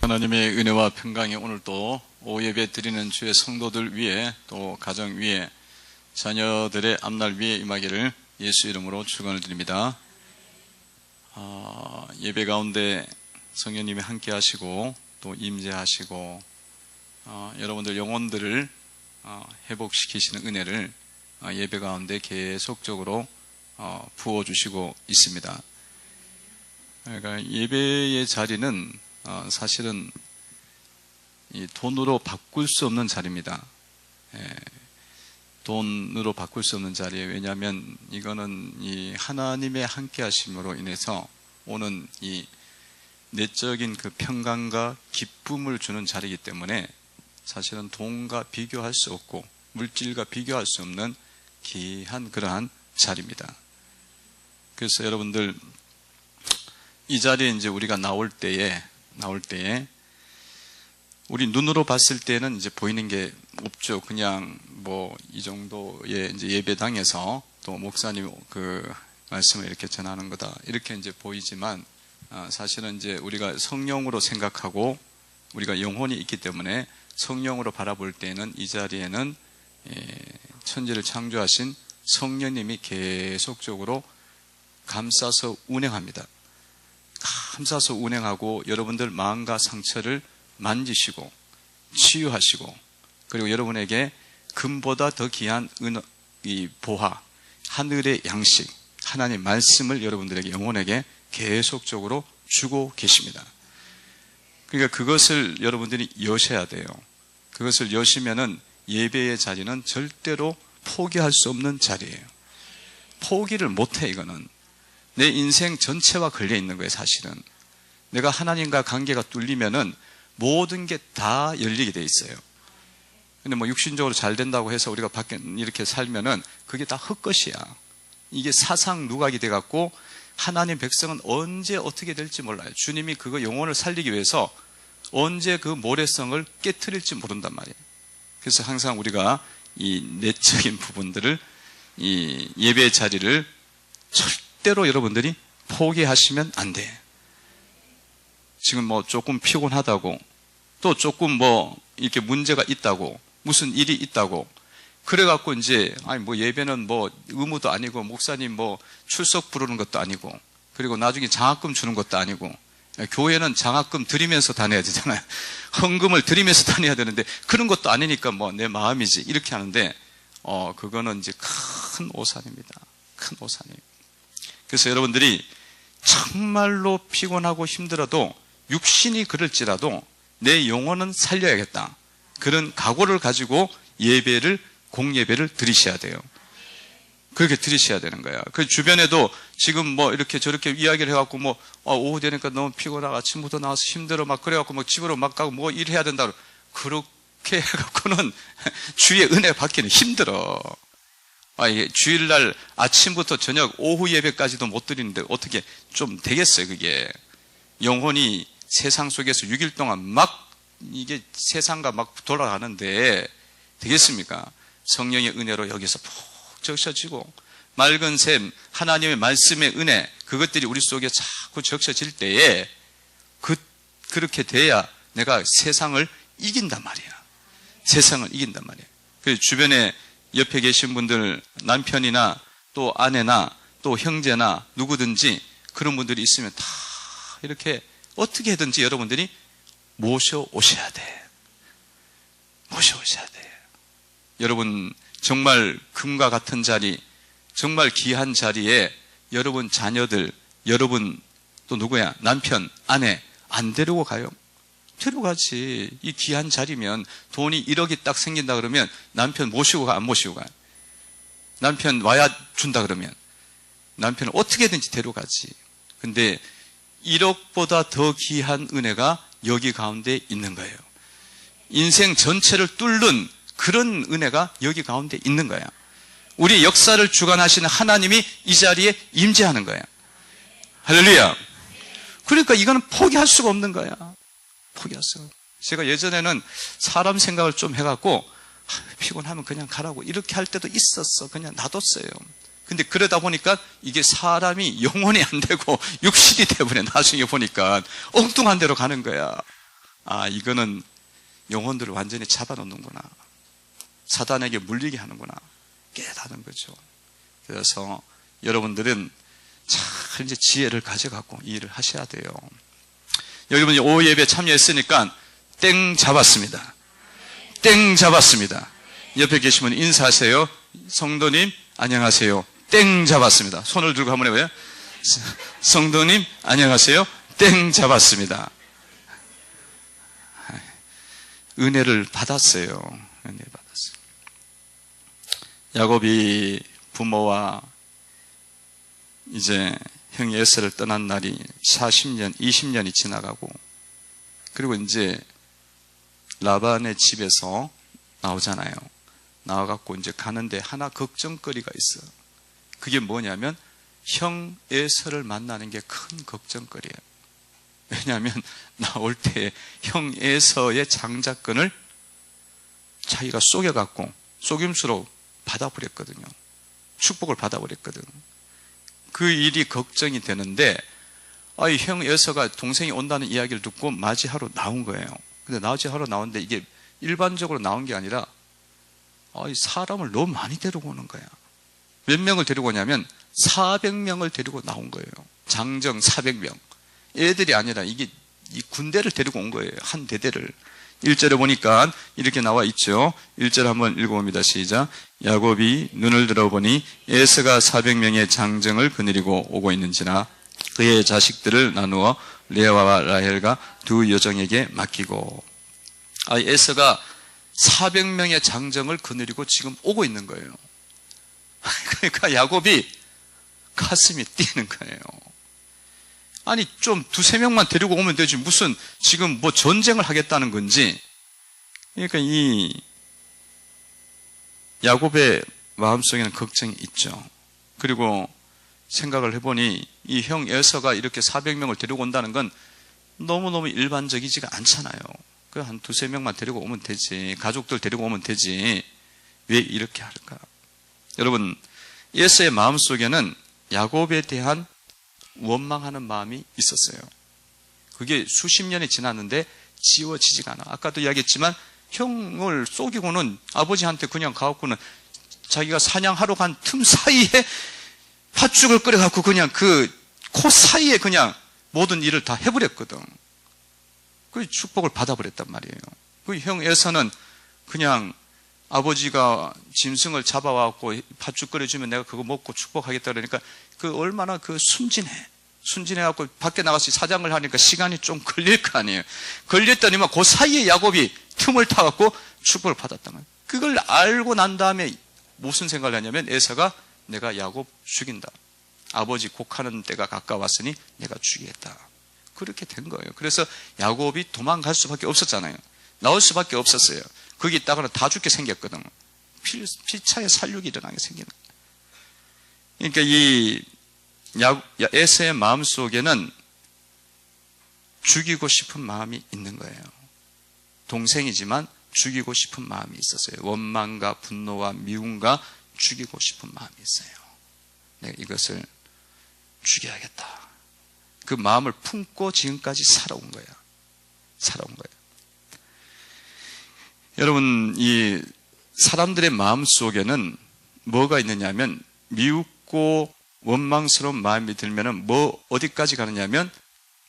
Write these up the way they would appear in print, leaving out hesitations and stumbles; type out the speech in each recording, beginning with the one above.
하나님의 은혜와 평강이 오늘도 오예배 드리는 주의 성도들 위에, 또 가정 위에, 자녀들의 앞날 위에 임하기를 예수 이름으로 축원을 드립니다. 예배 가운데 성령님이 함께 하시고 또 임재하시고 여러분들 영혼들을 회복시키시는 은혜를 예배 가운데 계속적으로 부어주시고 있습니다. 그러니까 예배의 자리는 사실은 이 돈으로 바꿀 수 없는 자리입니다. 돈으로 바꿀 수 없는 자리예요. 왜냐하면 이거는 이 하나님의 함께 하심으로 인해서 오는 이 내적인 그 평강과 기쁨을 주는 자리이기 때문에 사실은 돈과 비교할 수 없고 물질과 비교할 수 없는 귀한 그러한 자리입니다. 그래서 여러분들 이 자리에 이제 우리가 나올 때에 우리 눈으로 봤을 때는 이제 보이는 게 없죠. 그냥 뭐 이 정도의 이제 예배당에서 또 목사님 그 말씀을 이렇게 전하는 거다 이렇게 이제 보이지만 사실은 이제 우리가 성령으로 생각하고 우리가 영혼이 있기 때문에 성령으로 바라볼 때는 이 자리에는 천지를 창조하신 성령님이 계속적으로 감싸서 운행합니다. 감싸서 운행하고 여러분들 마음과 상처를 만지시고 치유하시고 그리고 여러분에게 금보다 더 귀한 이 보화, 하늘의 양식, 하나님의 말씀을 여러분들에게 영혼에게 계속적으로 주고 계십니다. 그러니까 그것을 여러분들이 여셔야 돼요. 그것을 여시면은 예배의 자리는 절대로 포기할 수 없는 자리예요. 포기를 못해. 이거는 내 인생 전체와 걸려 있는 거예요. 사실은 내가 하나님과 관계가 뚫리면은 모든 게 다 열리게 돼 있어요. 근데 뭐 육신적으로 잘 된다고 해서 우리가 밖에 이렇게 살면은 그게 다 헛것이야. 이게 사상 누각이 돼 갖고 하나님 백성은 언제 어떻게 될지 몰라요. 주님이 그거 영혼을 살리기 위해서 언제 그 모래성을 깨트릴지 모른단 말이에요. 그래서 항상 우리가 이 내적인 부분들을 이 예배의 자리를 절대로 여러분들이 포기하시면 안 돼. 지금 뭐 조금 피곤하다고 또 조금 뭐 이렇게 문제가 있다고 무슨 일이 있다고 그래갖고 이제 아니 뭐 예배는 뭐 의무도 아니고 목사님 뭐 출석 부르는 것도 아니고 그리고 나중에 장학금 주는 것도 아니고 교회는 장학금 드리면서 다녀야 되잖아요. 헌금을 드리면서 다녀야 되는데 그런 것도 아니니까 뭐 내 마음이지 이렇게 하는데 그거는 이제 큰 오산입니다. 큰 오산이에요. 그래서 여러분들이 정말로 피곤하고 힘들어도 육신이 그럴지라도 내 영혼은 살려야겠다. 그런 각오를 가지고 예배를 공예배를 드리셔야 돼요. 그렇게 드리셔야 되는 거야. 그 주변에도 지금 뭐 이렇게 저렇게 이야기를 해갖고 뭐 오후 되니까 너무 피곤하고 아침부터 나와서 힘들어 막 그래갖고 막 집으로 막 가고 뭐 일해야 된다. 그렇게 해갖고는 주의 은혜 받기는 힘들어. 이게 주일날 아침부터 저녁 오후 예배까지도 못 드리는데 어떻게 좀 되겠어요. 그게 영혼이 세상 속에서 6일 동안 막 이게 세상과 막 돌아가는데 되겠습니까? 성령의 은혜로 여기서 푹 적셔지고 맑은 샘 하나님의 말씀의 은혜 그것들이 우리 속에 자꾸 적셔질 때에 그렇게 돼야 내가 세상을 이긴단 말이야. 세상을 이긴단 말이야. 그래서 주변에 옆에 계신 분들 남편이나 또 아내나 또 형제나 누구든지 그런 분들이 있으면 다 이렇게 어떻게든지 여러분들이 모셔오셔야 돼. 모셔오셔야 돼. 여러분 정말 금과 같은 자리 정말 귀한 자리에 여러분 자녀들 여러분 또 누구야 남편 아내 안 데리고 가요? 데려가지. 이 귀한 자리면 돈이 1억이 딱 생긴다 그러면 남편 모시고 가 안 모시고 가? 남편 와야 준다 그러면 남편은 어떻게든지 데려가지. 근데 1억보다 더 귀한 은혜가 여기 가운데 있는 거예요. 인생 전체를 뚫는 그런 은혜가 여기 가운데 있는 거야. 우리 역사를 주관하시는 하나님이 이 자리에 임재하는 거야. 할렐루야. 그러니까 이거는 포기할 수가 없는 거야. 포기할 수가 없어요. 제가 예전에는 사람 생각을 좀 해갖고 피곤하면 그냥 가라고 이렇게 할 때도 있었어. 그냥 놔뒀어요. 근데 그러다 보니까 이게 사람이 영혼이 안 되고 육신이 되어버려. 나중에 보니까 엉뚱한 데로 가는 거야. 아, 이거는 영혼들을 완전히 잡아놓는구나. 사단에게 물리게 하는구나. 깨닫는 거죠. 그래서 여러분들은 잘 이제 지혜를 가져갖고 이 일을 하셔야 돼요. 여러분 오후 예배 참여했으니까 땡 잡았습니다. 땡 잡았습니다. 옆에 계신 분 인사하세요. 성도님 안녕하세요. 땡 잡았습니다. 손을 들고 한번 해봐요. 성도님 안녕하세요. 땡 잡았습니다. 은혜를 받았어요. 은혜 받았어요. 야곱이 부모와 이제 형이 에서를 떠난 날이 40년, 20년이 지나가고, 그리고 이제 라반의 집에서 나오잖아요. 나와갖고 이제 가는데 하나 걱정거리가 있어요. 그게 뭐냐면 형 에서를 만나는 게 큰 걱정거리예요. 왜냐하면 나올 때 형 에서의 장자권을 자기가 속여갖고 속임수로 받아버렸거든요. 축복을 받아버렸거든. 그 일이 걱정이 되는데 형 에서가 동생이 온다는 이야기를 듣고 맞이하러 나온 거예요. 근데 맞이하러 나오는데 이게 일반적으로 나온 게 아니라 사람을 너무 많이 데리고 오는 거야. 몇 명을 데리고 오냐면 400명을 데리고 나온 거예요. 장정 400명. 애들이 아니라 이게 이 군대를 데리고 온 거예요. 한 대대를. 1절에 보니까 이렇게 나와 있죠. 1절 한번 읽어봅니다. 시작. 야곱이 눈을 들어보니 에서가 400명의 장정을 거느리고 오고 있는지나 그의 자식들을 나누어 레아와 라헬과 두 여종에게 맡기고. 에서가 400명의 장정을 거느리고 지금 오고 있는 거예요. 그러니까 야곱이 가슴이 뛰는 거예요. 아니 좀 두세 명만 데리고 오면 되지 무슨 지금 뭐 전쟁을 하겠다는 건지. 그러니까 이 야곱의 마음속에는 걱정이 있죠. 그리고 생각을 해보니 이 형 에서가 이렇게 400명을 데리고 온다는 건 너무너무 일반적이지가 않잖아요. 그 한 두세 명만 데리고 오면 되지. 가족들 데리고 오면 되지. 왜 이렇게 할까? 여러분, 에서의 마음속에는 야곱에 대한 원망하는 마음이 있었어요. 그게 수십 년이 지났는데 지워지지가 않아. 아까도 이야기했지만 형을 속이고는 아버지한테 그냥 가갖고는 자기가 사냥하러 간 틈 사이에 팥죽을 끓여갖고 그냥 그 코 사이에 그냥 모든 일을 다 해버렸거든. 그 축복을 받아버렸단 말이에요. 그 형 에서는 그냥 아버지가 짐승을 잡아와갖고 팥죽 끓여주면 내가 그거 먹고 축복하겠다 그러니까 그 얼마나 그 순진해갖고 밖에 나가서 사장을 하니까 시간이 좀 걸릴 거 아니에요. 걸렸더니만 그 사이에 야곱이 틈을 타갖고 축복을 받았단 말이에요. 그걸 알고 난 다음에 무슨 생각을 하냐면 에서가 내가 야곱 죽인다. 아버지 곡하는 때가 가까웠으니 내가 죽이겠다. 그렇게 된 거예요. 그래서 야곱이 도망갈 수밖에 없었잖아요. 나올 수밖에 없었어요. 거기 있다가는 다 죽게 생겼거든. 피차에 살육이 일어나게 생기는 거예요. 그러니까 이 에서의 마음속에는 죽이고 싶은 마음이 있는 거예요. 동생이지만 죽이고 싶은 마음이 있었어요. 원망과 분노와 미움과 죽이고 싶은 마음이 있어요. 내가 이것을 죽여야겠다. 그 마음을 품고 지금까지 살아온 거야. 살아온 거예요. 여러분, 이 사람들의 마음 속에는 뭐가 있느냐면 미웃고 원망스러운 마음이 들면은 어디까지 가느냐면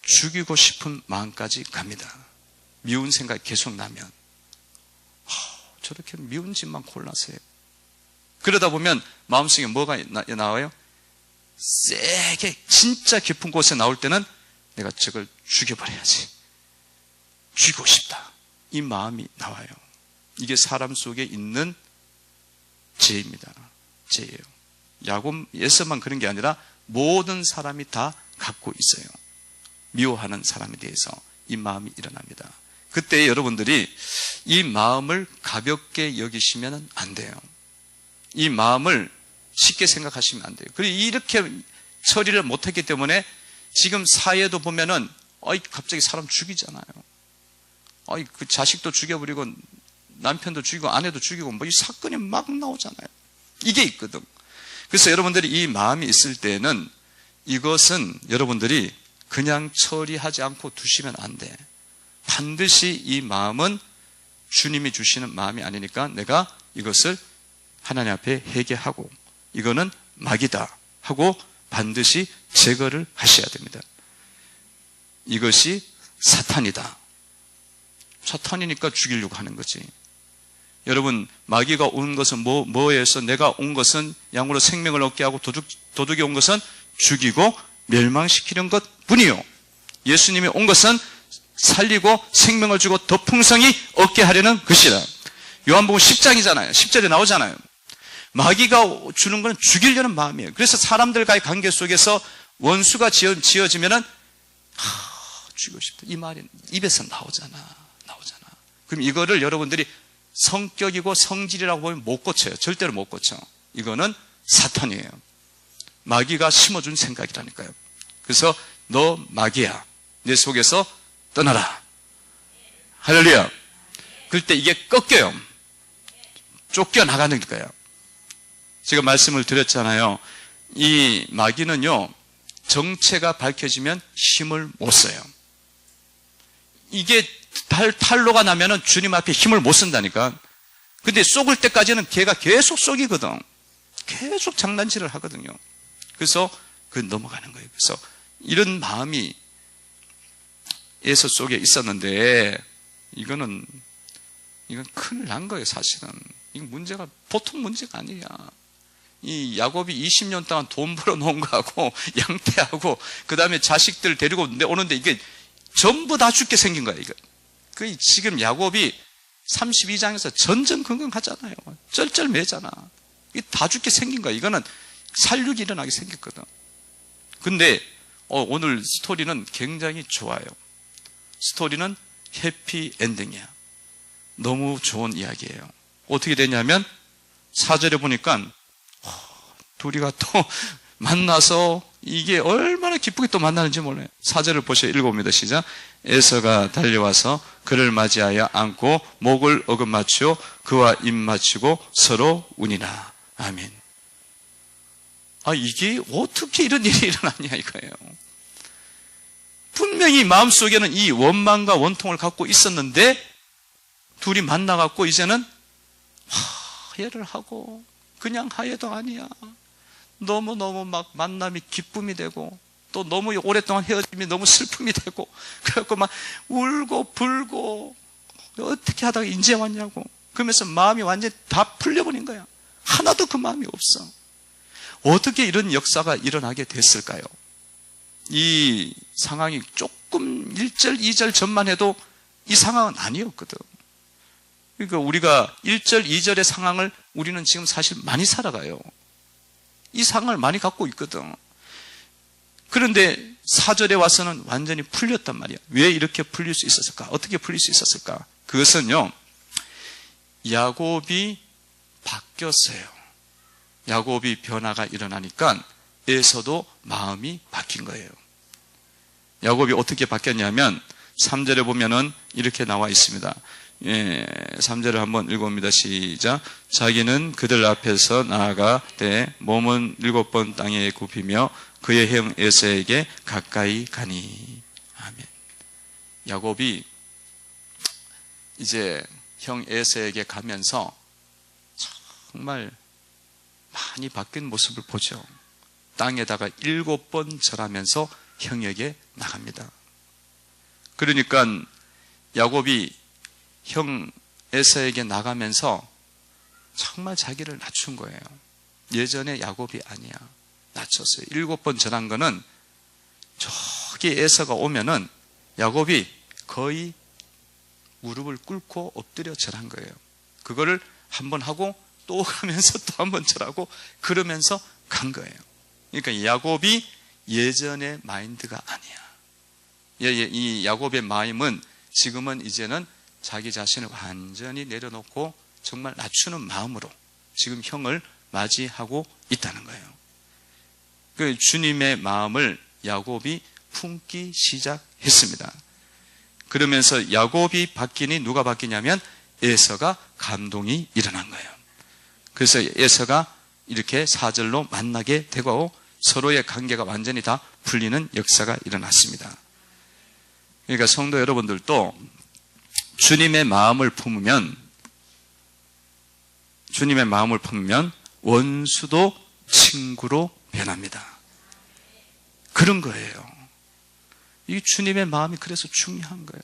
죽이고 싶은 마음까지 갑니다. 미운 생각이 계속 나면 저렇게 미운 짓만 골라서 해요. 그러다 보면 마음속에 뭐가 나와요? 세게 진짜 깊은 곳에 나올 때는 내가 저걸 죽여버려야지. 죽이고 싶다. 이 마음이 나와요. 이게 사람 속에 있는 죄입니다. 죄예요. 야곱 에서만 그런 게 아니라 모든 사람이 다 갖고 있어요. 미워하는 사람에 대해서 이 마음이 일어납니다. 그때 여러분들이 이 마음을 가볍게 여기시면 안 돼요. 이 마음을 쉽게 생각하시면 안 돼요. 그리고 이렇게 처리를 못했기 때문에 지금 사회도 보면은 갑자기 사람 죽이잖아요. 그 자식도 죽여버리고 남편도 죽이고 아내도 죽이고 뭐 이 사건이 막 나오잖아요. 이게 있거든. 그래서 여러분들이 이 마음이 있을 때는 이것은 여러분들이 그냥 처리하지 않고 두시면 안 돼. 반드시 이 마음은 주님이 주시는 마음이 아니니까 내가 이것을 하나님 앞에 회개하고 이거는 마귀다 하고 반드시 제거를 하셔야 됩니다. 이것이 사탄이다. 사탄이니까 죽이려고 하는 거지. 여러분, 마귀가 온 것은 뭐에서 내가 온 것은 양으로 생명을 얻게 하고 도둑이 온 것은 죽이고 멸망시키는 것 뿐이요. 예수님이 온 것은 살리고 생명을 주고 더 풍성히 얻게 하려는 것이다. 요한복음 10장이잖아요. 10절에 나오잖아요. 마귀가 주는 것은 죽이려는 마음이에요. 그래서 사람들과의 관계 속에서 원수가 지어지면은 죽이고 싶다. 이 말이 입에서 나오잖아. 그럼 이거를 여러분들이 성격이고 성질이라고 보면 못 고쳐요. 절대로 못 고쳐. 이거는 사탄이에요. 마귀가 심어준 생각이라니까요. 그래서 너 마귀야. 내 속에서 떠나라. 할렐루야. 그럴 때 이게 꺾여요. 쫓겨나가는 거예요. 제가 말씀을 드렸잖아요. 이 마귀는요, 정체가 밝혀지면 힘을 못 써요. 이게 탈로가 나면은 주님 앞에 힘을 못 쓴다니까. 근데 쏘을 때까지는 걔가 계속 쏘기거든. 계속 장난질을 하거든요. 그래서 넘어가는 거예요. 그래서 이런 마음이 에서 속에 있었는데 이건 큰일 난 거예요. 사실은 이건 문제가 보통 문제가 아니야. 이 야곱이 20년 동안 돈 벌어 놓은 거하고 양떼하고 그 다음에 자식들 데리고 오는데 이게 전부 다 죽게 생긴 거야. 이거 지금 야곱이 32장에서 전전긍긍하잖아요. 쩔쩔매잖아. 이게 다 죽게 생긴 거야. 이거는 살육이 일어나게 생겼거든. 근데 오늘 스토리는 굉장히 좋아요. 스토리는 해피 엔딩이야. 너무 좋은 이야기예요. 어떻게 되냐면 4절에 보니까 둘이가 또 만나서 이게 얼마나 기쁘게 또 만나는지 몰라요. 4절을 보셔 읽어봅니다. 시작. 에서가 달려와서 그를 맞이하여 안고 목을 어긋맞추어 그와 입 맞추고 서로 운이나. 아멘. 이게 어떻게 이런 일이 일어났냐 이거예요. 분명히 마음속에는 이 원망과 원통을 갖고 있었는데 둘이 만나갖고 이제는 화해를 하고 그냥 화해도 아니야. 너무너무 막 만남이 기쁨이 되고 또 너무 오랫동안 헤어짐이 너무 슬픔이 되고 그래갖고 막 울고 불고 어떻게 하다가 이제 왔냐고 그러면서 마음이 완전히 다 풀려버린 거야. 하나도 그 마음이 없어. 어떻게 이런 역사가 일어나게 됐을까요? 이 상황이 조금 1절, 2절 전만 해도 이 상황은 아니었거든. 그러니까 우리가 1절, 2절의 상황을 우리는 지금 사실 많이 살아가요. 이 상황을 많이 갖고 있거든. 그런데 4절에 와서는 완전히 풀렸단 말이야. 왜 이렇게 풀릴 수 있었을까? 어떻게 풀릴 수 있었을까? 그것은요, 야곱이 바뀌었어요. 야곱이 변화가 일어나니까 에서도 마음이 바뀐 거예요. 야곱이 어떻게 바뀌었냐면 3절에 보면은 이렇게 나와 있습니다. 3절을 한번 읽어봅니다. 시작. 자기는 그들 앞에서 나아가되 몸은 7번 땅에 굽히며 그의 형 에서에게 가까이 가니. 아멘. 야곱이 이제 형 에서에게 가면서 정말 많이 바뀐 모습을 보죠. 땅에다가 7번 절하면서 형에게 나갑니다. 그러니까 야곱이 형 에서에게 나가면서 정말 자기를 낮춘 거예요. 예전에 야곱이 아니야. 낮췄어요. 7번 절한 거는 저기 에서가 오면은 야곱이 거의 무릎을 꿇고 엎드려 절한 거예요. 그거를 한번 하고 또 가면서 또 한번 절하고 그러면서 간 거예요. 그러니까 야곱이 예전의 마인드가 아니야. 이 야곱의 마음은 지금은 이제는 자기 자신을 완전히 내려놓고 정말 낮추는 마음으로 지금 형을 맞이하고 있다는 거예요. 그 주님의 마음을 야곱이 품기 시작했습니다. 그러면서 야곱이 바뀌니 누가 바뀌냐면 에서가 감동이 일어난 거예요. 그래서 에서가 이렇게 4절로 만나게 되고 서로의 관계가 완전히 다 풀리는 역사가 일어났습니다. 그러니까 성도 여러분들도 주님의 마음을 품으면 원수도 친구로 변합니다. 그런 거예요. 이 주님의 마음이 그래서 중요한 거예요.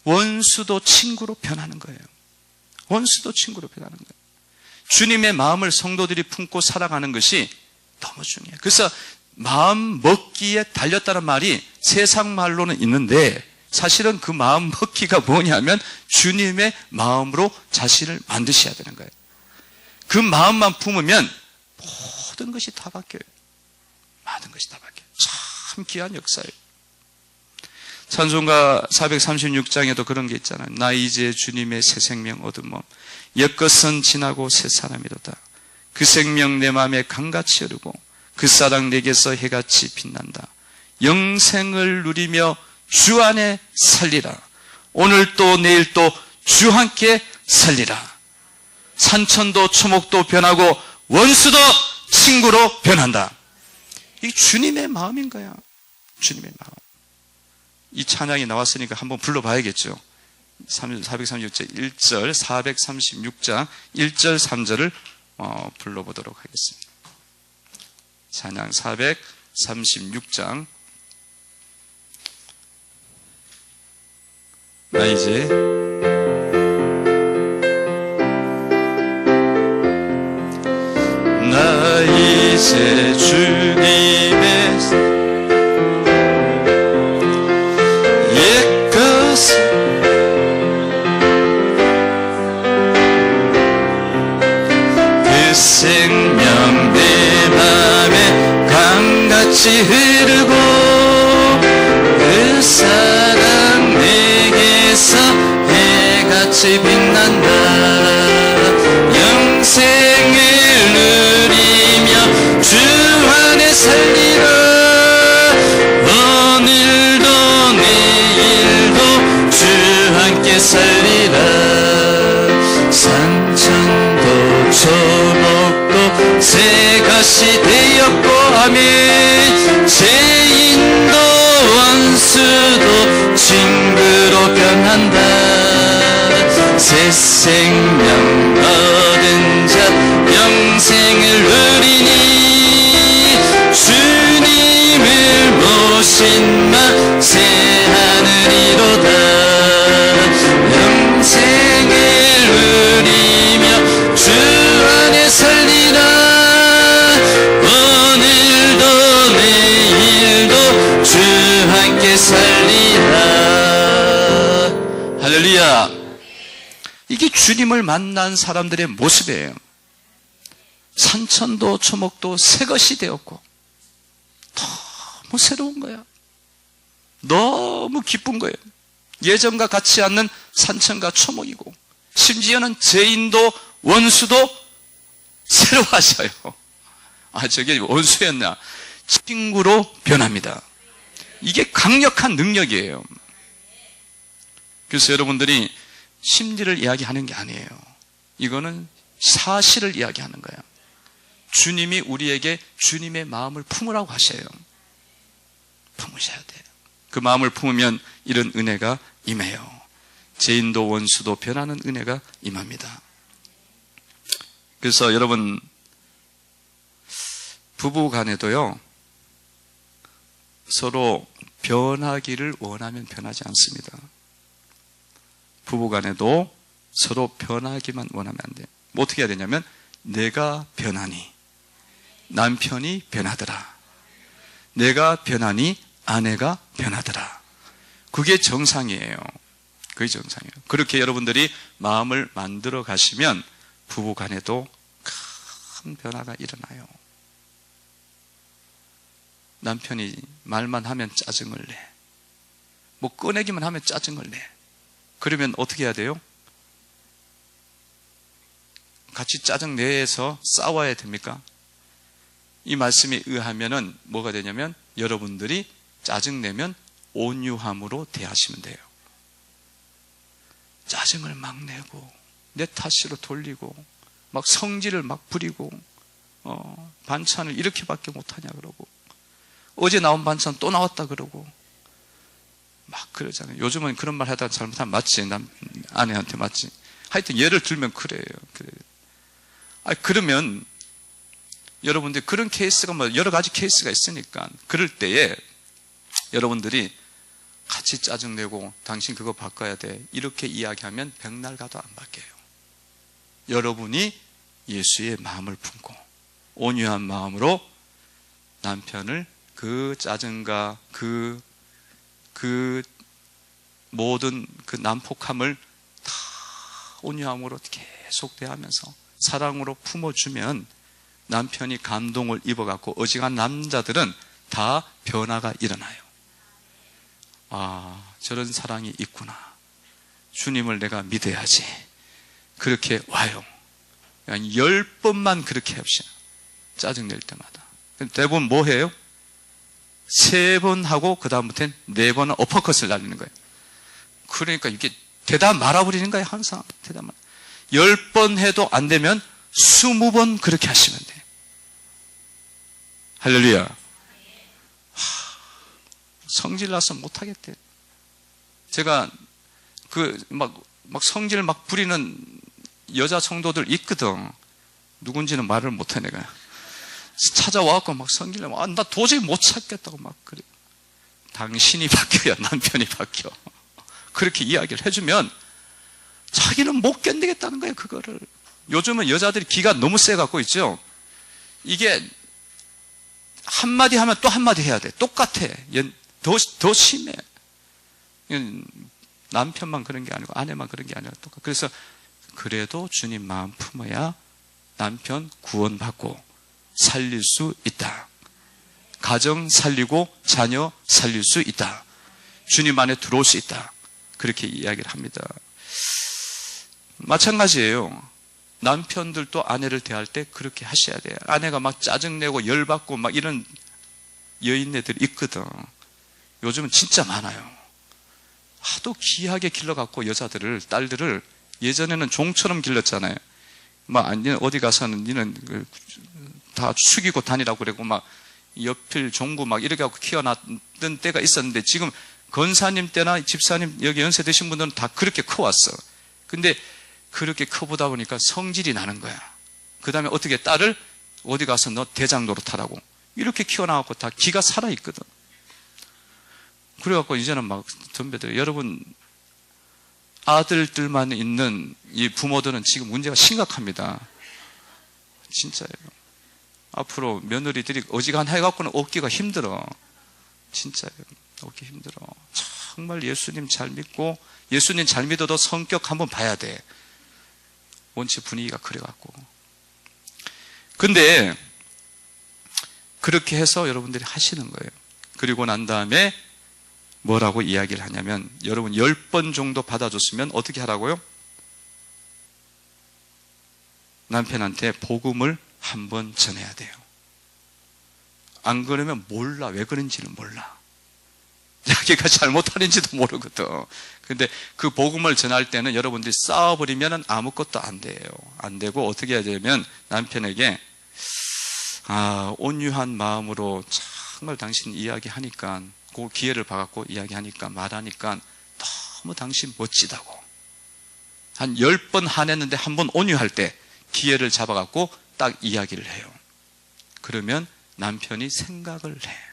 원수도 친구로 변하는 거예요. 원수도 친구로 변하는 거예요. 주님의 마음을 성도들이 품고 살아가는 것이 너무 중요해요. 그래서 마음 먹기에 달렸다는 말이 세상 말로는 있는데 사실은 그 마음 먹기가 뭐냐면 주님의 마음으로 자신을 만드셔야 되는 거예요. 그 마음만 품으면 모든 것이 다 바뀌어요. 모든 것이 다 바뀌어요. 참 귀한 역사예요. 찬송가 436장에도 그런 게 있잖아요. 나 이제 주님의 새 생명 얻으며 옛것은 지나고 새 사람이로다. 그 생명 내 마음에 강같이 흐르고 그 사랑 내게서 해같이 빛난다. 영생을 누리며 주 안에 살리라. 오늘 또 내일 또 주 함께 살리라. 산천도 초목도 변하고 원수도 친구로 변한다. 이게 주님의 마음인 거야. 주님의 마음. 이 찬양이 나왔으니까 한번 불러봐야겠죠. 436장 1절, 436장 1절 3절을 불러보도록 하겠습니다. 찬양 436장. 나 이제 주님의 옛것은 그 생명 내 맘에 강같이 흐르고 그 사랑 내게서 해같이 빛난다. 영생을 누리며 주 안에 살리라. 오늘도 내일도 주 함께 살리라. 산천도 초목도 새것이 되었고 아멘. 죄인도 원수도 친구로 변한다. 새 생명 얻은 자 영생을 누리니 주님을 모신 마 새 하늘이로다. 영생을 누리며 주 안에 살리라. 오늘도 내일도 주 함께 살리라. 할렐루야. 이게 주님을 만난 사람들의 모습이에요. 산천도 초목도 새 것이 되었고 너무 새로운 거야. 너무 기쁜 거예요. 예전과 같지 않는 산천과 초목이고 심지어는 죄인도 원수도 새로워하셔요. 아, 저게 원수였나? 친구로 변합니다. 이게 강력한 능력이에요. 그래서 여러분들이 심리를 이야기하는 게 아니에요. 이거는 사실을 이야기하는 거예요. 주님이 우리에게 주님의 마음을 품으라고 하셔요. 품으셔야 돼요. 그 마음을 품으면 이런 은혜가 임해요. 죄인도 원수도 변하는 은혜가 임합니다. 그래서 여러분, 부부 간에도요, 서로 변하기를 원하면 변하지 않습니다. 부부 간에도 서로 변하기만 원하면 안 돼요. 뭐 어떻게 해야 되냐면, 내가 변하니 남편이 변하더라. 내가 변하니 아내가 변하더라. 그게 정상이에요. 그게 정상이에요. 그렇게 여러분들이 마음을 만들어 가시면 부부 간에도 큰 변화가 일어나요. 남편이 말만 하면 짜증을 내. 뭐 꺼내기만 하면 짜증을 내. 그러면 어떻게 해야 돼요? 같이 짜증 내서 싸워야 됩니까? 이 말씀에 의하면은 뭐가 되냐면 여러분들이 짜증 내면 온유함으로 대하시면 돼요. 짜증을 막 내고 내 탓으로 돌리고 막 성질을 막 부리고 반찬을 이렇게밖에 못하냐 그러고 어제 나온 반찬 또 나왔다 그러고 막 그러잖아요. 요즘은 그런 말 하다가 잘못하면 맞지. 아내한테 맞지. 하여튼 예를 들면 그래요. 그러면 여러분들 그런 케이스가 뭐 여러 가지 케이스가 있으니까 그럴 때에 여러분들이 같이 짜증내고 당신 그거 바꿔야 돼. 이렇게 이야기하면 백날 가도 안 바뀌어요. 여러분이 예수의 마음을 품고 온유한 마음으로 남편을 그 짜증과 그 모든 그 난폭함을 다 온유함으로 계속 대하면서 사랑으로 품어주면 남편이 감동을 입어갖고 어지간한 남자들은 다 변화가 일어나요. 아, 저런 사랑이 있구나. 주님을 내가 믿어야지. 그렇게 와요. 10번만 그렇게 합시다. 짜증낼 때마다. 대부분 뭐 해요? 3번 하고 그 다음부터는 4번은 어퍼컷을 날리는 거예요. 그러니까 이게 대답 말아버리는 거예요. 항상 대답 말. 10번 해도 안 되면 20번 그렇게 하시면 돼요. 할렐루야. 성질 나서 못하겠대요. 제가 막 성질 막 부리는 여자 성도들 있거든. 누군지는 말을 못해 내가. 찾아와갖고 막 성질 내고 나 도저히 못 찾겠다고 막 그래. 당신이 바뀌어야 남편이 바뀌어. 그렇게 이야기를 해주면 자기는 못 견디겠다는 거예요. 그거를. 요즘은 여자들이 기가 너무 세갖고 있죠. 이게 한마디 하면 또 한마디 해야 돼. 똑같아. 더 심해. 남편만 그런 게 아니고 아내만 그런 게 아니라 똑같아. 그래서 그래도 주님 마음 품어야 남편 구원받고 살릴 수 있다. 가정 살리고 자녀 살릴 수 있다. 주님 안에 들어올 수 있다. 그렇게 이야기를 합니다. 마찬가지예요. 남편들도 아내를 대할 때 그렇게 하셔야 돼요. 아내가 막 짜증내고 열받고 막 이런 여인네들이 있거든. 요즘은 진짜 많아요. 하도 귀하게 길러갖고 여자들을, 딸들을 예전에는 종처럼 길렀잖아요. 막 어디 가서는 니는 다 숙이고 다니라고 그러고 막 옆필 종구 막 이렇게 하고 키워놨던 때가 있었는데 지금 권사님 때나 집사님 여기 연세 드신 분들은 다 그렇게 커왔어. 근데 그렇게 커보다 보니까 성질이 나는 거야. 그 다음에 어떻게 딸을 어디 가서 너 대장 노릇하라고 이렇게 키워놔갖고 다 기가 살아있거든. 그래갖고 이제는 막 덤벼들어요. 여러분 아들들만 있는 이 부모들은 지금 문제가 심각합니다. 진짜예요. 앞으로 며느리들이 어지간해 해갖고는 얻기가 힘들어. 진짜예요. 얻기 힘들어. 정말 예수님 잘 믿고 예수님 잘 믿어도 성격 한번 봐야 돼. 원체 분위기가 그래갖고. 근데 그렇게 해서 여러분들이 하시는 거예요. 그리고 난 다음에 뭐라고 이야기를 하냐면 여러분 10번 정도 받아줬으면 어떻게 하라고요? 남편한테 복음을 한번 전해야 돼요. 안 그러면 몰라. 왜 그런지는 몰라. 자기가 잘못하는지도 모르거든. 근데 그 복음을 전할 때는 여러분들이 싸워버리면 아무것도 안 돼요. 안 되고 어떻게 해야 되냐면 남편에게 온유한 마음으로 정말 당신 이야기하니까 그 기회를 봐갖고 이야기하니까 말하니까 너무 당신 멋지다고. 한 10번 화냈는데 한 번 온유할 때 기회를 잡아갖고 딱 이야기를 해요. 그러면 남편이 생각을 해.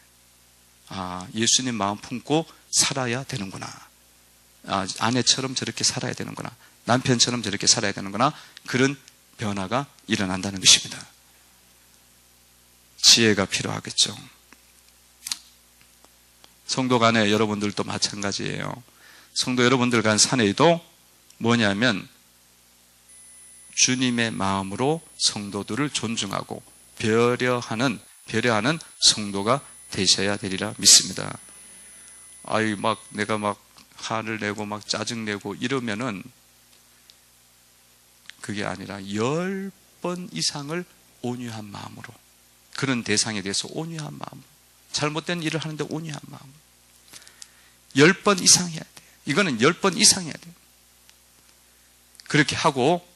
예수님 마음 품고 살아야 되는구나. 아내처럼 저렇게 살아야 되는구나. 남편처럼 저렇게 살아야 되는구나. 그런 변화가 일어난다는 것입니다. 지혜가 필요하겠죠. 성도 간에 여러분들도 마찬가지예요. 성도 여러분들 간 사내에도 뭐냐면 주님의 마음으로 성도들을 존중하고 배려하는 성도가 되셔야 되리라 믿습니다. 내가 막 화를 내고 막 짜증내고 이러면은 그게 아니라 10번 이상을 온유한 마음으로 그런 대상에 대해서 온유한 마음으로 잘못된 일을 하는데 온유한 마음으로 10번 이상 해야 돼요. 이거는 10번 이상 해야 돼요. 그렇게 하고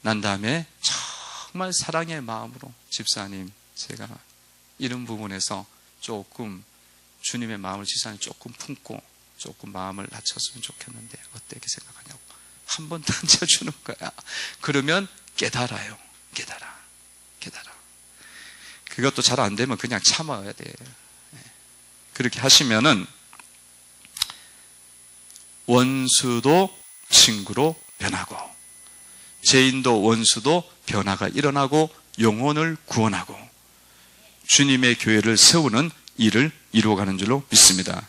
난 다음에 정말 사랑의 마음으로 집사님 제가 이런 부분에서 조금 주님의 마음을 집사님 조금 품고 조금 마음을 낮췄으면 좋겠는데 어떻게 생각하냐고 한 번 던져주는 거야. 그러면 깨달아요. 깨달아. 그것도 잘 안 되면 그냥 참아야 돼. 그렇게 하시면은 원수도 친구로 변하고 죄인도 원수도 변화가 일어나고 영혼을 구원하고 주님의 교회를 세우는 일을 이루어가는 줄로 믿습니다.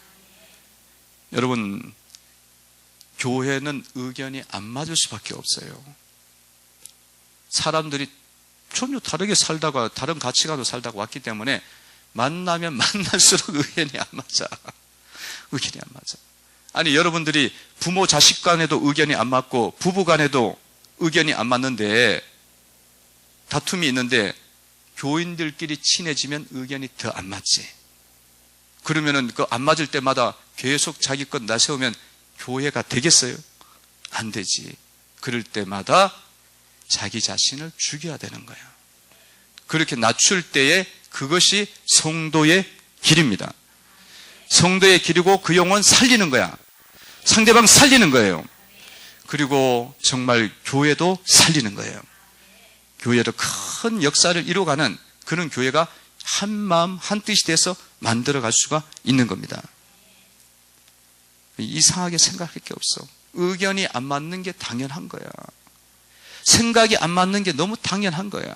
여러분, 교회는 의견이 안 맞을 수밖에 없어요. 사람들이 전혀 다르게 살다가 다른 가치관으로 살다가 왔기 때문에 만나면 만날수록 의견이 안 맞아. 의견이 안 맞아. 아니, 여러분들이 부모 자식 간에도 의견이 안 맞고 부부 간에도 의견이 안 맞는데 다툼이 있는데 교인들끼리 친해지면 의견이 더 안 맞지. 그러면은 그 안 맞을 때마다 계속 자기 것 내세우면 교회가 되겠어요? 안 되지. 그럴 때마다 자기 자신을 죽여야 되는 거야. 그렇게 낮출 때에 그것이 성도의 길입니다. 성도의 길이고 그 영혼 살리는 거야. 상대방 살리는 거예요. 그리고 정말 교회도 살리는 거예요. 교회로 큰 역사를 이루어가는 그런 교회가 한 마음 한 뜻이 돼서 만들어갈 수가 있는 겁니다. 이상하게 생각할 게 없어. 의견이 안 맞는 게 당연한 거야. 생각이 안 맞는 게 너무 당연한 거야.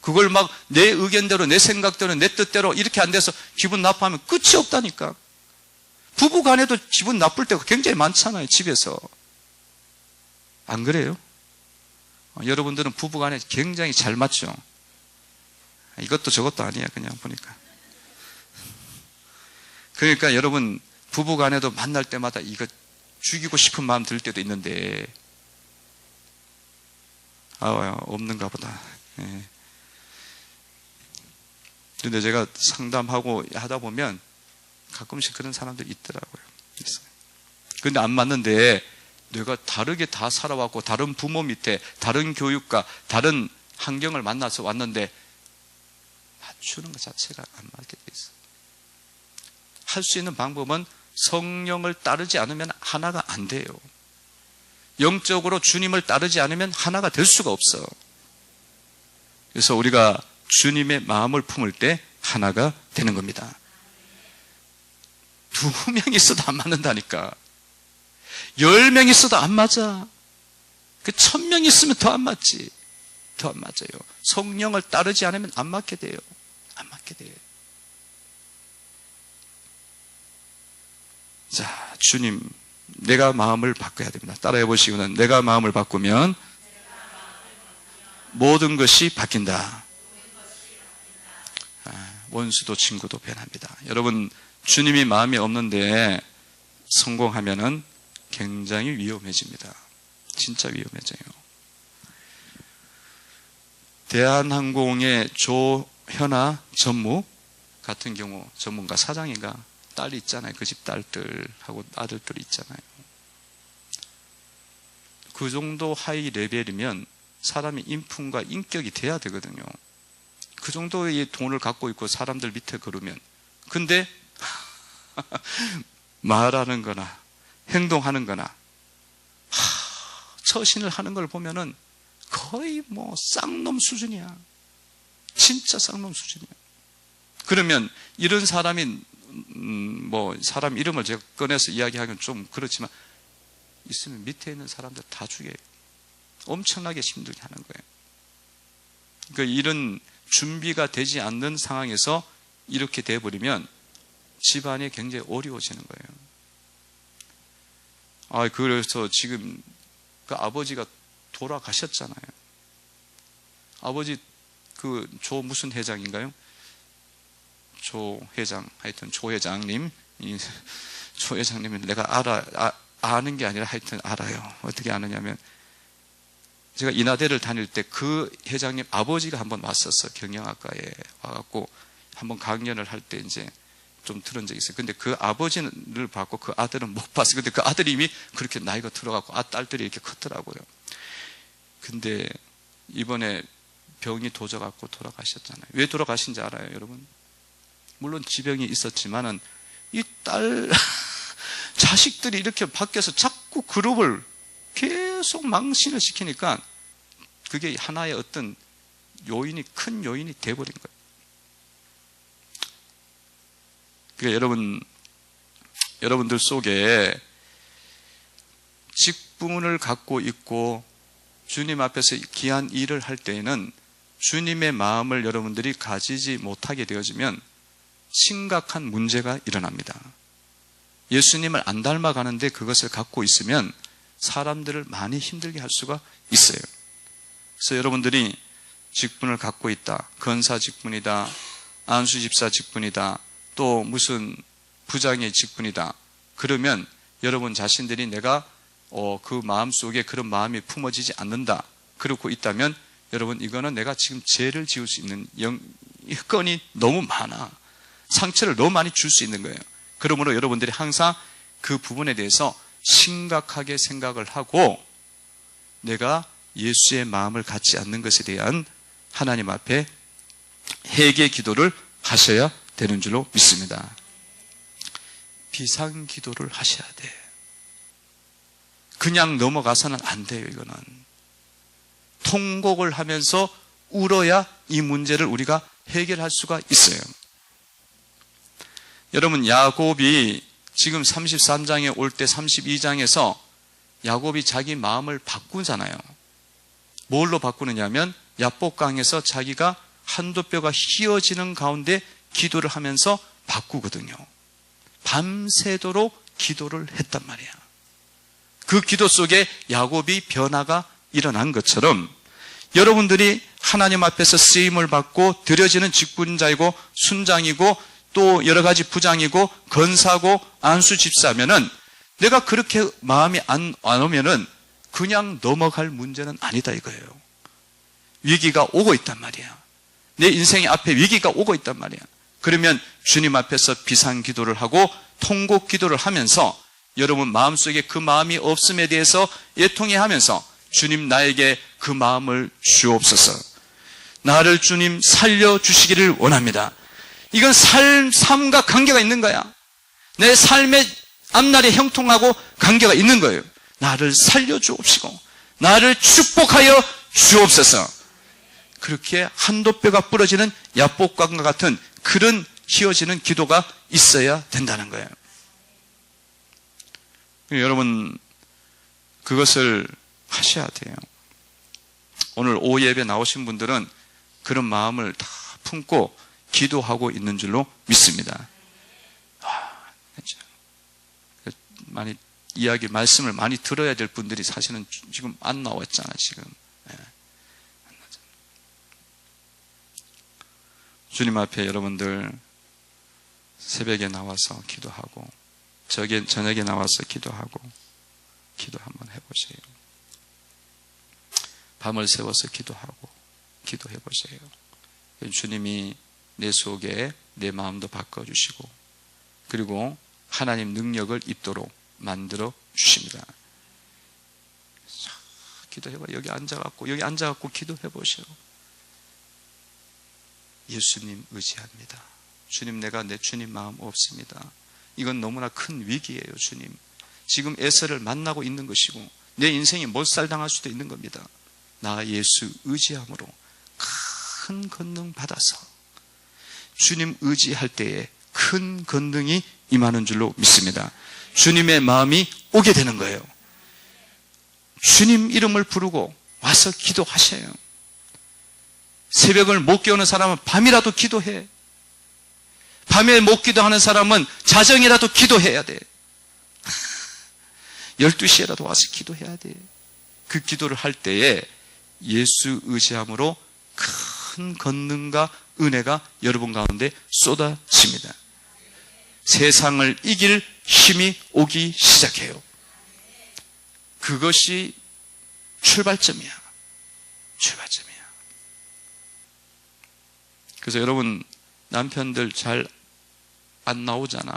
그걸 막 내 의견대로 내 생각대로 내 뜻대로 이렇게 안 돼서 기분 나빠하면 끝이 없다니까. 부부 간에도 기분 나쁠 때가 굉장히 많잖아요. 집에서. 안 그래요? 여러분들은 부부 간에 굉장히 잘 맞죠? 이것도 저것도 아니야, 그냥 보니까. 그러니까 여러분, 부부 간에도 만날 때마다 이거 죽이고 싶은 마음 들 때도 있는데, 없는가 보다. 예. 근데 제가 상담하고 하다 보면 가끔씩 그런 사람들이 있더라고요. 있어요. 근데 안 맞는데, 내가 다르게 다 살아왔고 다른 부모 밑에 다른 교육과 다른 환경을 만나서 왔는데 맞추는 것 자체가 안 맞게 돼 있어. 할 수 있는 방법은 성령을 따르지 않으면 하나가 안 돼요. 영적으로 주님을 따르지 않으면 하나가 될 수가 없어. 그래서 우리가 주님의 마음을 품을 때 하나가 되는 겁니다. 2명 있어도 안 맞는다니까. 10명 있어도 안 맞아. 1000명 있으면 더 안 맞지. 더 안 맞아요. 성령을 따르지 않으면 안 맞게 돼요. 안 맞게 돼요. 자, 주님, 내가 마음을 바꿔야 됩니다. 따라해 보시고는 내가 마음을 바꾸면 모든 것이 바뀐다. 원수도 친구도 변합니다. 여러분, 주님이 마음이 없는데 성공하면은 굉장히 위험해집니다. 진짜 위험해져요. 대한항공의 조현아 전무 같은 경우, 전문가 사장인가 딸이 있잖아요. 그 집 딸들하고 아들들이 있잖아요. 그 정도 하이 레벨이면 사람이 인품과 인격이 돼야 되거든요. 그 정도의 돈을 갖고 있고 사람들 밑에 걸으면. 근데 말하는 거나 행동하는 거나 처신을 하는 걸 보면은 거의 뭐 쌍놈 수준이야. 진짜 쌍놈 수준이야. 그러면 이런 사람이 뭐 사람 이름을 제가 꺼내서 이야기하기는 좀 그렇지만 있으면 밑에 있는 사람들 다 죽여요. 엄청나게 힘들게 하는 거예요. 그러니까 이런 준비가 되지 않는 상황에서 이렇게 돼버리면 집안이 굉장히 어려워지는 거예요. 그래서 지금 그 아버지가 돌아가셨잖아요. 아버지 그 조 무슨 회장인가요? 조 회장, 하여튼 조 회장님, 조 회장님은 내가 아는 게 아니라 하여튼 알아요. 어떻게 아느냐면 제가 인하대를 다닐 때 그 회장님 아버지가 한번 왔었어. 경영학과에 와갖고 한번 강연을 할 때 이제 좀 들은 적이 있어요. 근데 그 아버지를 봤고 그 아들은 못 봤어요. 근데 그 아들이 이미 그렇게 나이가 들어갔고 딸들이 이렇게 컸더라고요. 근데 이번에 병이 도져갖고 돌아가셨잖아요. 왜 돌아가신지 알아요, 여러분? 물론 지병이 있었지만은 이 딸 자식들이 이렇게 밖에서 자꾸 그룹을 계속 망신을 시키니까 그게 하나의 어떤 큰 요인이 돼버린 거예요. 그러니까 여러분들 속에 직분을 갖고 있고 주님 앞에서 귀한 일을 할 때에는 주님의 마음을 여러분들이 가지지 못하게 되어지면 심각한 문제가 일어납니다. 예수님을 안 닮아가는데 그것을 갖고 있으면 사람들을 많이 힘들게 할 수가 있어요. 그래서 여러분들이 직분을 갖고 있다. 권사 직분이다. 안수 집사 직분이다. 또 무슨 부장의 직분이다. 그러면 여러분 자신들이 내가 그 마음속에 그런 마음이 품어지지 않는다. 그렇고 있다면 여러분 이거는 내가 지금 죄를 지을 수 있는 건이 너무 많아. 상처를 너무 많이 줄 수 있는 거예요. 그러므로 여러분들이 항상 그 부분에 대해서 심각하게 생각을 하고 내가 예수의 마음을 갖지 않는 것에 대한 하나님 앞에 회개 기도를 하셔야 되는 줄로 믿습니다. 비상 기도를 하셔야 돼. 그냥 넘어가서는 안 돼요. 이거는 통곡을 하면서 울어야 이 문제를 우리가 해결할 수가 있어요. 여러분 야곱이 지금 33장에 올 때 32장에서 야곱이 자기 마음을 바꾸잖아요. 뭘로 바꾸느냐면 야복강에서 자기가 한두 뼈가 휘어지는 가운데 기도를 하면서 바꾸거든요. 밤새도록 기도를 했단 말이야. 그 기도 속에 야곱이 변화가 일어난 것처럼 여러분들이 하나님 앞에서 쓰임을 받고 드려지는 직분자이고 순장이고 또 여러 가지 부장이고 건사고 안수 집사면은 내가 그렇게 마음이 안 오면은 그냥 넘어갈 문제는 아니다 이거예요. 위기가 오고 있단 말이야. 내 인생의 앞에 위기가 오고 있단 말이야. 그러면 주님 앞에서 비상 기도를 하고 통곡 기도를 하면서 여러분 마음속에 그 마음이 없음에 대해서 애통해하면서 주님 나에게 그 마음을 주옵소서. 나를 주님 살려주시기를 원합니다. 이건 삶과 관계가 있는 거야. 내 삶의 앞날이 형통하고 관계가 있는 거예요. 나를 살려주옵시고 나를 축복하여 주옵소서. 그렇게 한도 뼈가 부러지는 야복강과 같은 그런 휘어지는 기도가 있어야 된다는 거예요. 여러분 그것을 하셔야 돼요. 오늘 오후 예배 나오신 분들은 그런 마음을 다 품고 기도하고 있는 줄로 믿습니다. 많이 말씀을 많이 들어야 될 분들이 사실은 지금 안 나왔잖아 지금. 주님 앞에 여러분들 새벽에 나와서 기도하고 저녁에 나와서 기도하고 기도 한번 해보세요. 밤을 새워서 기도하고 기도해보세요. 주님이 내 속에 내 마음도 바꿔주시고 그리고 하나님 능력을 입도록 만들어 주십니다. 기도해봐. 여기 앉아갖고 기도해보세요. 예수님 의지합니다. 주님 내가 내 주님 마음 없습니다. 이건 너무나 큰 위기예요. 주님 지금 에서를 만나고 있는 것이고 내 인생이 몰살당할 수도 있는 겁니다. 나 예수 의지함으로 큰 권능 받아서 주님 의지할 때에 큰 권능이 임하는 줄로 믿습니다. 주님의 마음이 오게 되는 거예요. 주님 이름을 부르고 와서 기도하셔요. 새벽을 못 깨우는 사람은 밤이라도 기도해. 밤에 못 기도하는 사람은 자정이라도 기도해야 돼. 12시에라도 와서 기도해야 돼. 그 기도를 할 때에 예수 의지함으로 큰 권능과 은혜가 여러분 가운데 쏟아집니다. 세상을 이길 힘이 오기 시작해요. 그것이 출발점이야. 그래서 여러분 남편들 잘 안 나오잖아.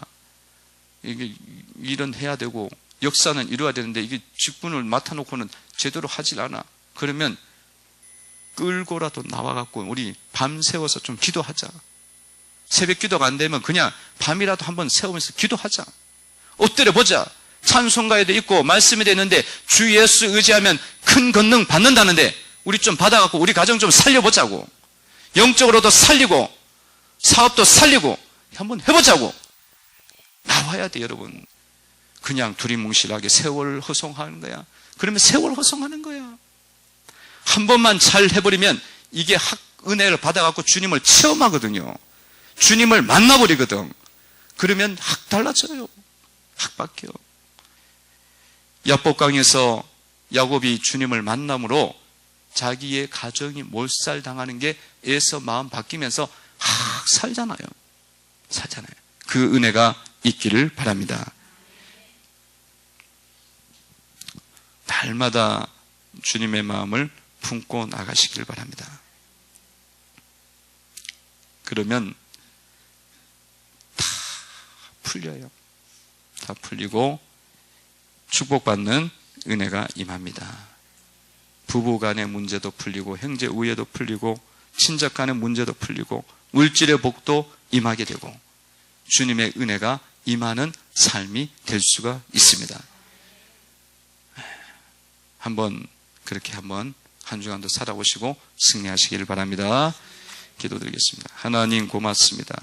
이게 일은 해야 되고 역사는 이루어야 되는데 이게 직분을 맡아놓고는 제대로 하질 않아. 그러면 끌고라도 나와갖고 우리 밤 새워서 좀 기도하자. 새벽 기도가 안 되면 그냥 밤이라도 한번 세우면서 기도하자. 엎드려 보자. 찬송가에도 있고 말씀이 되는데 주 예수 의지하면 큰 권능 받는다는데 우리 좀 받아갖고 우리 가정 좀 살려보자고, 영적으로도 살리고 사업도 살리고 한번 해보자고 나와야 돼. 여러분, 그냥 두리뭉실하게 세월 허송하는 거야. 그러면 세월 허송하는 거야. 한 번만 잘 해버리면 이게 은혜를 받아갖고 주님을 체험하거든요. 주님을 만나버리거든. 그러면 확 달라져요. 확 바뀌어. 야복강에서 야곱이 주님을 만남으로 자기의 가정이 몰살당하는 게 에서 마음 바뀌면서 확 살잖아요. 그 은혜가 있기를 바랍니다. 날마다 주님의 마음을 품고 나가시길 바랍니다. 그러면 다 풀려요. 다 풀리고 축복받는 은혜가 임합니다. 부부 간의 문제도 풀리고 형제 우애도 풀리고 친척 간의 문제도 풀리고 물질의 복도 임하게 되고 주님의 은혜가 임하는 삶이 될 수가 있습니다. 그렇게 한번 한 주간도 살아보시고 승리하시길 바랍니다. 기도드리겠습니다. 하나님 고맙습니다.